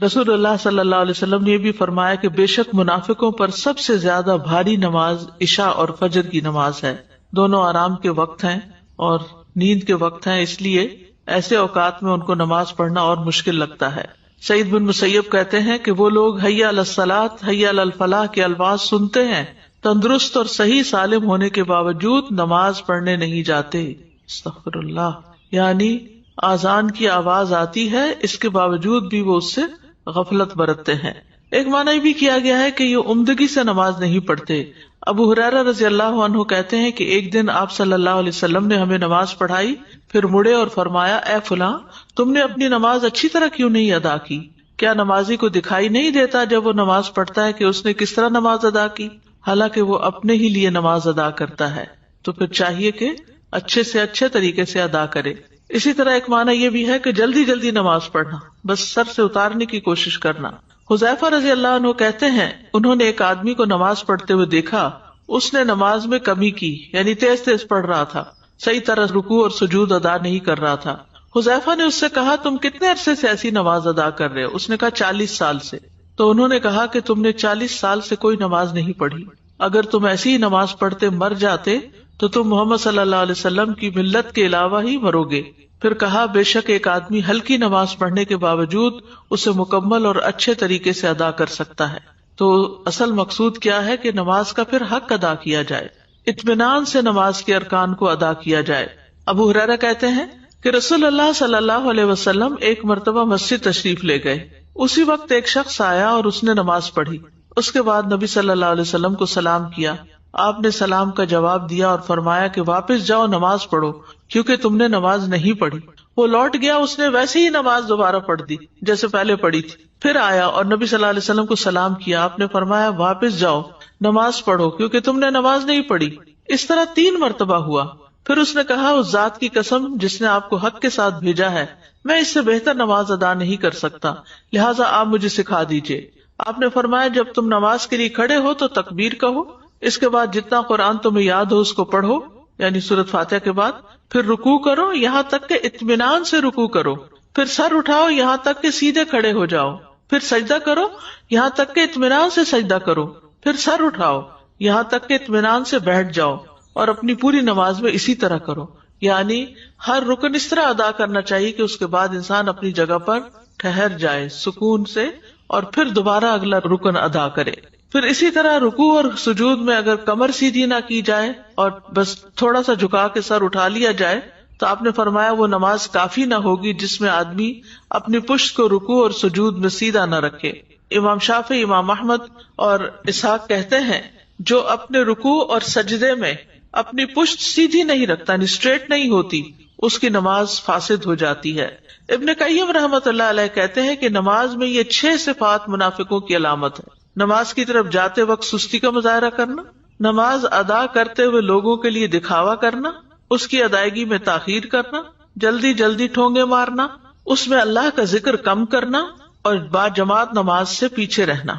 رسول اللہ صلی اللہ علیہ وسلم نے یہ بھی فرمایا کہ بے شک منافقوں پر سب سے زیادہ بھاری نماز عشاء اور فجر کی نماز ہے. دونوں آرام کے وقت ہیں اور نیند کے وقت ہیں، اس لیے ایسے اوقات میں ان کو نماز پڑھنا اور مشکل لگتا ہے. سعید بن مسیب کہتے ہیں کہ وہ لوگ حی علی الصلاۃ حی علی الفلاح کے الفاظ سنتے ہیں، تندرست اور صحیح سالم ہونے کے باوجود نماز پڑھنے نہیں جاتے. استغفر اللہ، یعنی آذان کی آواز آتی ہے، اس کے باوجود بھی وہ اس سے غفلت برتتے ہیں. ایک معنی یہ بھی کیا گیا ہے کہ یہ عمدگی سے نماز نہیں پڑھتے. ابو ہریرہ رضی اللہ عنہ کہتے ہیں کہ ایک دن آپ صلی اللہ علیہ وسلم نے ہمیں نماز پڑھائی، پھر مڑے اور فرمایا، اے فلاں، تم نے اپنی نماز اچھی طرح کیوں نہیں ادا کی؟ کیا نمازی کو دکھائی نہیں دیتا جب وہ نماز پڑھتا ہے کہ اس نے کس طرح نماز ادا کی؟ حالانکہ وہ اپنے ہی لیے نماز ادا کرتا ہے، تو پھر چاہیے کہ اچھے سے اچھے طریقے سے ادا کرے. اسی طرح ایک معنی یہ بھی ہے کہ جلدی جلدی نماز پڑھنا، بس سر سے اتارنے کی کوشش کرنا. حذیفہ رضی اللہ عنہ کہتے ہیں انہوں نے ایک آدمی کو نماز پڑھتے ہوئے دیکھا، اس نے نماز میں کمی کی، یعنی تیز تیز پڑھ رہا تھا، صحیح طرح رکوع اور سجود ادا نہیں کر رہا تھا. حذیفہ نے اس سے کہا، تم کتنے عرصے سے ایسی نماز ادا کر رہے ہو؟ اس نے کہا 40 سال سے. تو انہوں نے کہا کہ تم نے 40 سال سے کوئی نماز نہیں پڑھی. اگر تم ایسی ہی نماز پڑھتے مر جاتے تو تم محمد صلی اللہ علیہ وسلم کی ملت کے علاوہ ہی مرو گے. پھر کہا، بے شک ایک آدمی ہلکی نماز پڑھنے کے باوجود اسے مکمل اور اچھے طریقے سے ادا کر سکتا ہے. تو اصل مقصود کیا ہے کہ نماز کا پھر حق ادا کیا جائے، اطمینان سے نماز کے ارکان کو ادا کیا جائے. ابو ہریرہ کہتے ہیں کہ رسول اللہ صلی اللہ علیہ وسلم ایک مرتبہ مسجد تشریف لے گئے. اسی وقت ایک شخص آیا اور اس نے نماز پڑھی. اس کے بعد نبی صلی اللہ علیہ وسلم کو سلام کیا. آپ نے سلام کا جواب دیا اور فرمایا کہ واپس جاؤ، نماز پڑھو، کیونکہ تم نے نماز نہیں پڑھی. وہ لوٹ گیا، اس نے ویسے ہی نماز دوبارہ پڑھ دی جیسے پہلے پڑھی تھی. پھر آیا اور نبی صلی اللہ علیہ وسلم کو سلام کیا. آپ نے فرمایا واپس جاؤ، نماز پڑھو، کیونکہ تم نے نماز نہیں پڑھی. اس طرح 3 مرتبہ ہوا. پھر اس نے کہا، اس ذات کی قسم جس نے آپ کو حق کے ساتھ بھیجا ہے، میں اس سے بہتر نماز ادا نہیں کر سکتا، لہٰذا آپ مجھے سکھا دیجیے. آپ نے فرمایا، جب تم نماز کے لیے کھڑے ہو تو تکبیر کہو، اس کے بعد جتنا قرآن تمہیں یاد ہو اس کو پڑھو، یعنی سورۃ فاتحہ کے بعد. پھر رکوع کرو یہاں تک کہ اطمینان سے رکوع کرو. پھر سر اٹھاؤ یہاں تک کہ سیدھے کھڑے ہو جاؤ. پھر سجدہ کرو یہاں تک کہ اطمینان سے سجدہ کرو. پھر سر اٹھاؤ یہاں تک کہ اطمینان سے بیٹھ جاؤ، اور اپنی پوری نماز میں اسی طرح کرو. یعنی ہر رکن اس طرح ادا کرنا چاہیے کہ اس کے بعد انسان اپنی جگہ پر ٹھہر جائے سکون سے، اور پھر دوبارہ اگلا رکن ادا کرے. پھر اسی طرح رکوع اور سجود میں اگر کمر سیدھی نہ کی جائے اور بس تھوڑا سا جھکا کے سر اٹھا لیا جائے تو آپ نے فرمایا وہ نماز کافی نہ ہوگی جس میں آدمی اپنی پشت کو رکوع اور سجود میں سیدھا نہ رکھے. امام شافعی، امام احمد اور اسحاق کہتے ہیں جو اپنے رکوع اور سجدے میں اپنی پشت سیدھی نہیں رکھتا، یعنی اسٹریٹ نہیں ہوتی، اس کی نماز فاسد ہو جاتی ہے. ابن قیم رحمۃ اللہ علیہ کہتے ہیں کہ نماز میں یہ 6 صفات منافقوں کی علامت ہے. نماز کی طرف جاتے وقت سستی کا مظاہرہ کرنا، نماز ادا کرتے ہوئے لوگوں کے لیے دکھاوا کرنا، اس کی ادائیگی میں تاخیر کرنا، جلدی جلدی ٹھونگے مارنا، اس میں اللہ کا ذکر کم کرنا، اور با جماعت نماز سے پیچھے رہنا.